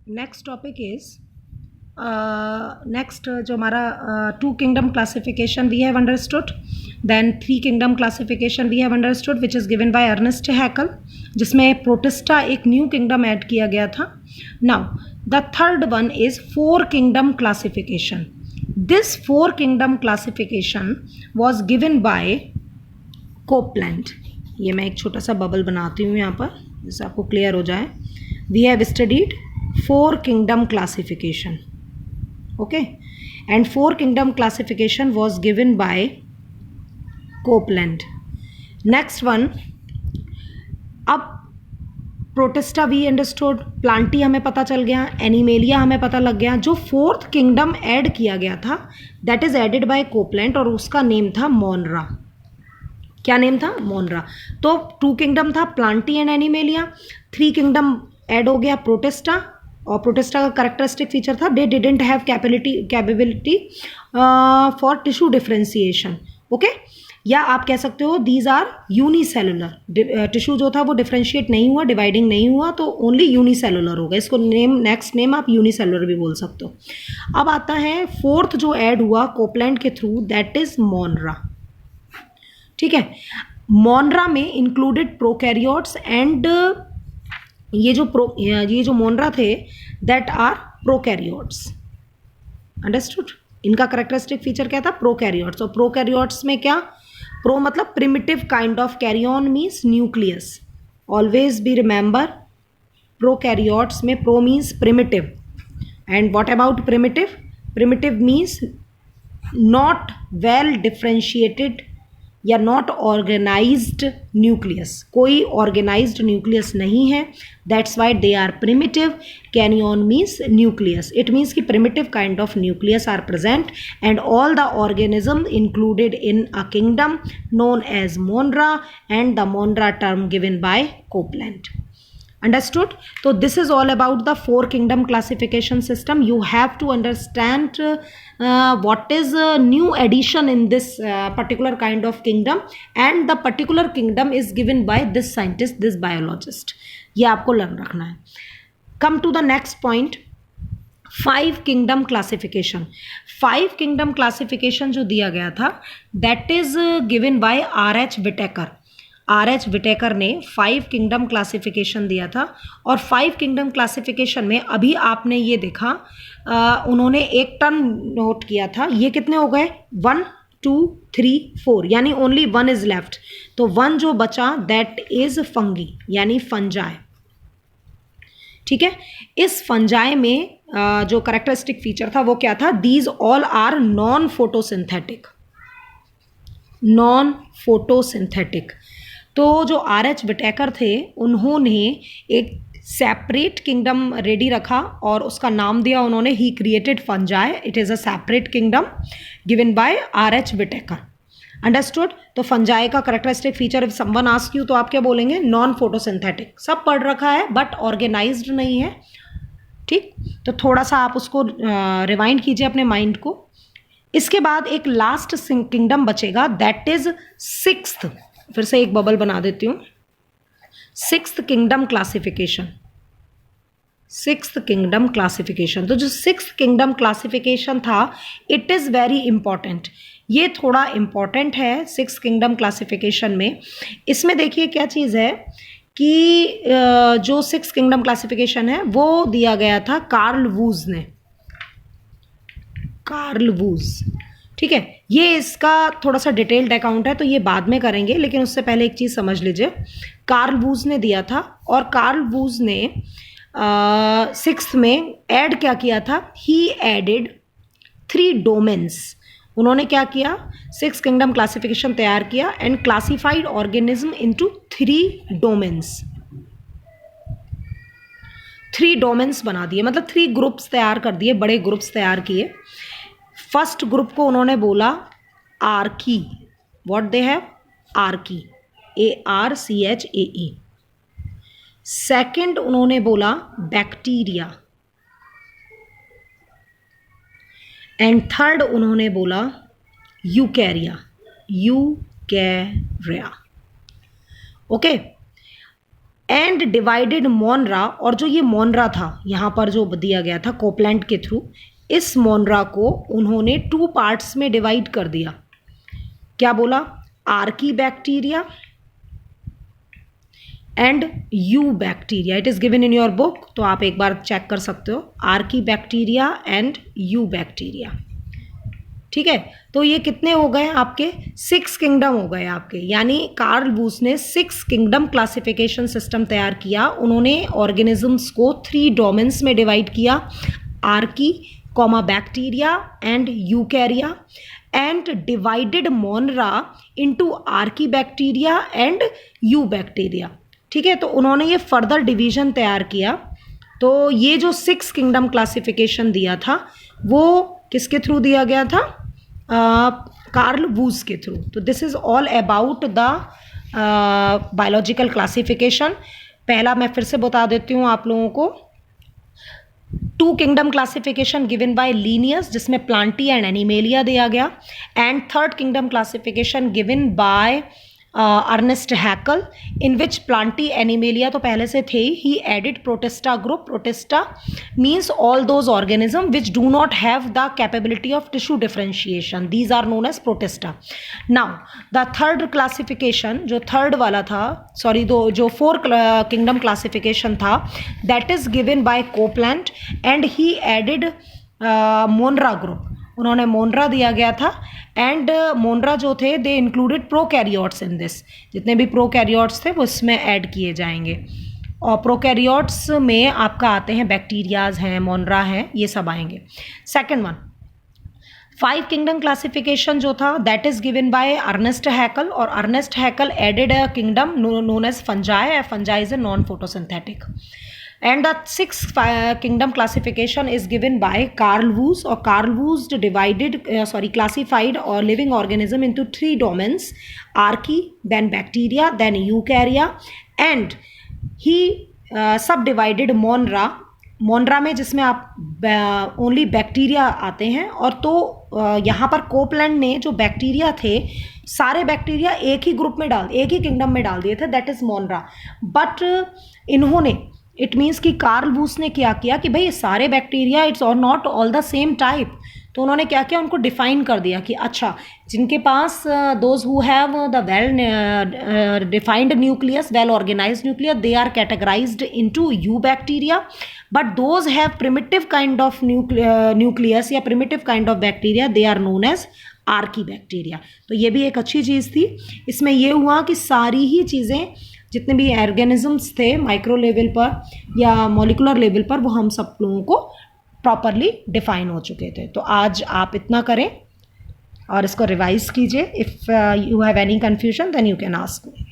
Next topic is next जो हमारा 2 kingdom classification we have understood, then 3 kingdom classification we have understood which is given by Ernest Haeckel, जिसमें प्रोटिस्टा एक new kingdom add किया गया था. Now the third one is 4 kingdom classification. This 4 kingdom classification was given by Copeland. ये मैं एक छोटा सा बबल बनाती हूँ यहाँ पर जिससे आपको क्लियर हो जाए. We have studied 4 kingdom classification, okay, and 4 kingdom classification was given by Copeland. Next one, अब प्रोटिस्टा वी अंडरस्टूड, प्लांटी हमें पता चल गया, एनिमेलिया हमें पता लग गया. जो 4th किंगडम ऐड किया गया था that is added by Copeland और उसका नेम था मोनरा. क्या नेम था? मोनरा. तो 2 किंगडम था Plantae and animalia, 3 kingdom add हो गया प्रोटिस्टा, और प्रोटिस्टा का करेक्टरिस्टिक फीचर था they didn't have capability for tissue differentiation. Okay, या आप कह सकते हो दीज आर यूनिसेलुलर. टिश्यू जो था वो डिफ्रेंशिएट नहीं हुआ, डिवाइडिंग नहीं हुआ, तो ओनली यूनिसेलुलर होगा. इसको नेक्स्ट नेम आप यूनिसेलुलर भी बोल सकते हो. अब आता है 4th जो ऐड हुआ कोपलैंड के थ्रू, दैट इज मोनरा. ठीक है, मोनरा में इंक्लूडेड प्रोकैरियोट्स एंड ये जो मोनरा थे दैट आर प्रोकैरियोट्स. अंडरस्टूड? इनका करेक्टरिस्टिक फीचर क्या था? प्रोकैरियोट्स. और प्रोकैरियोट्स में क्या? प्रो मतलब primitive kind of, karyon means nucleus. Always be remember, prokaryotes में pro means primitive. And what about primitive? Primitive means not well differentiated या not organised nucleus. कोई ऑर्गेनाइज्ड न्यूक्लियस नहीं है, that's why they are primitive. Karyon means nucleus. It means कि primitive kind of nucleus are present and all the organism included in a kingdom known as Monera and the Monera term given by Copeland. Understood? So this is all about the 4 kingdom classification system. You have to understand what is a new addition in this particular kind of kingdom, and the particular kingdom is given by this scientist, this biologist. ये आपको learn रखना है. Come to the next point, 5 kingdom classification. 5 kingdom classification जो दिया गया था that is given by R.H. Whittaker. R.H. Whittaker ने 5 kingdom classification दिया था. और 5 किंगडम क्लासिफिकेशन में अभी आपने ये देखा, उन्होंने एक टर्म नोट किया था. ये कितने हो गए? 1 2 3 4, यानी ओनली 1 इज लेफ्ट. तो 1 जो बचा दैट इज फंगी, यानी फंजाई. ठीक है, इस फंजाई में जो करेक्टरिस्टिक फीचर था वो क्या था? These all are non photosynthetic. Non photosynthetic. तो जो R.H. विटेकर थे उन्होंने एक सेपरेट किंगडम रेडी रखा और उसका नाम दिया उन्होंने ही created fungi. It is a separate kingdom given by R.H. Whittaker. Understood? तो फंजाई का characteristic feature if someone ask you तो आप क्या बोलेंगे? Non photosynthetic. सब पढ़ रखा है बट ऑर्गेनाइज्ड नहीं है. ठीक, तो थोड़ा सा आप उसको रिवाइंड कीजिए अपने माइंड को. इसके बाद एक लास्ट किंगडम बचेगा दैट इज 6th. फिर से एक बबल बना देती हूँ. 6th kingdom classification. 6th kingdom classification. तो जो 6th किंगडम क्लासिफिकेशन था इट इज़ वेरी इंपॉर्टेंट. ये थोड़ा इंपॉर्टेंट है 6th किंगडम क्लासिफिकेशन में. इसमें देखिए क्या चीज़ है कि जो 6th किंगडम क्लासिफिकेशन है वो दिया गया था कार्ल वूज ने. Carl Woese. ठीक है, ये इसका थोड़ा सा डिटेल्ड अकाउंट है तो ये बाद में करेंगे, लेकिन उससे पहले एक चीज़ समझ लीजिए. कार्ल वूज ने दिया था और कार्ल वूज ने 6th में ऐड क्या किया था? ही एडेड 3 डोमेन्स. उन्होंने क्या किया? 6 किंगडम क्लासिफिकेशन तैयार किया and classified organism into 3 domains. 3 domains बना दिए, मतलब 3 ग्रुप्स तैयार कर दिए, बड़े ग्रुप्स तैयार किए. फर्स्ट ग्रुप को उन्होंने बोला Archie. What they have? Archie. ARCHAE. Second उन्होंने बोला बैक्टीरिया. एंड थर्ड उन्होंने बोला यूकैरिया. यूकैरिया. ओके, एंड डिवाइडेड मोनरा, और जो ये मोनरा था यहाँ पर जो दिया गया था कोपलैंड के थ्रू, इस मोनरा को उन्होंने 2 पार्ट्स में डिवाइड कर दिया। क्या बोला? Archie bacteria and you bacteria. It is given in your book, तो आप एक बार चेक कर सकते हो, Archie bacteria and you bacteria. ठीक है, तो ये कितने हो गए आपके? 6 किंगडम हो गए आपके। यानी कार्ल वूस ने 6 किंगडम क्लासिफिकेशन सिस्टम तैयार किया। उन्होंने ऑर्गेनिजम्स को 3 डोमेन्स में डिवाइड किया, Archie, bacteria and यूकैरिया, and divided मोनरा into Archie bacteria and you bacteria. ठीक है, तो उन्होंने ये फर्दर डिवीजन तैयार किया। तो ये जो 6 किंगडम क्लासिफिकेशन दिया था वो किसके थ्रू दिया गया था? कार्ल वूस के थ्रू। तो this is all about the biological classification. पहला मैं फिर से बता देती हूँ आप लोगों को, 2 kingdom classification given by Linnaeus, जिसमें प्लांटिया एंड एनिमेलिया दिया गया, and 3rd kingdom classification given by Ernest Haeckel, in which Plantae Animalia तो पहले से थे ही added Protista group. Protista means all those organism which do not have the capability of tissue differentiation, these are known as Protista. Now the 3rd classification, जो 3rd वाला था, sorry जो 4 kingdom classification था, that is given by Copeland and he added मोनरा group. उन्होंने मोनरा दिया गया था, and मोनरा जो थे दे इंक्लूडेड प्रोकैरियोट्स इन दिस। जितने भी प्रोकैरियोट्स थे वो इसमें ऐड किए जाएंगे, और प्रोकैरियोट्स में आपका आते हैं बैक्टीरियाज हैं, मोनरा हैं, ये सब आएंगे। सेकंड वन, 5 किंगडम क्लासिफिकेशन जो था that is given by Ernest Haeckel, और Ernest Haeckel added a kingdom known as fungi. Fungi is a non photosynthetic. And the 6th kingdom classification is given by Carl Woese, or Carl Woese classified or living organism into 3 domains, archaea, then bacteria, then eukarya, and he subdivided monera। मोनरा में जिसमें आप only bacteria आते हैं, और तो यहाँ पर Copeland ने जो बैक्टीरिया थे सारे बैक्टीरिया एक ही ग्रुप में एक ही किंगडम में डाल दिए थे, दैट इज मोनरा। बट इन्होंने, इट मीन्स कि कार्ल वूस ने क्या किया कि भाई सारे बैक्टीरिया इट्स और not all the same type, तो उन्होंने क्या किया, उनको डिफाइन कर दिया कि अच्छा जिनके पास those who have the well defined nucleus, well organised nucleus, they are categorised into eubacteria, but those have primitive kind of nucleus या primitive kind of bacteria, they are known as archaebacteria. तो ये भी एक अच्छी चीज़ थी। इसमें ये हुआ कि सारी ही चीज़ें, जितने भी ऑर्गेनिजम्स थे माइक्रो लेवल पर या मॉलिकुलर लेवल पर, वो हम सब लोगों को प्रॉपरली डिफाइन हो चुके थे। तो आज आप इतना करें और इसको रिवाइज कीजिए। If you have any confusion then you can ask me.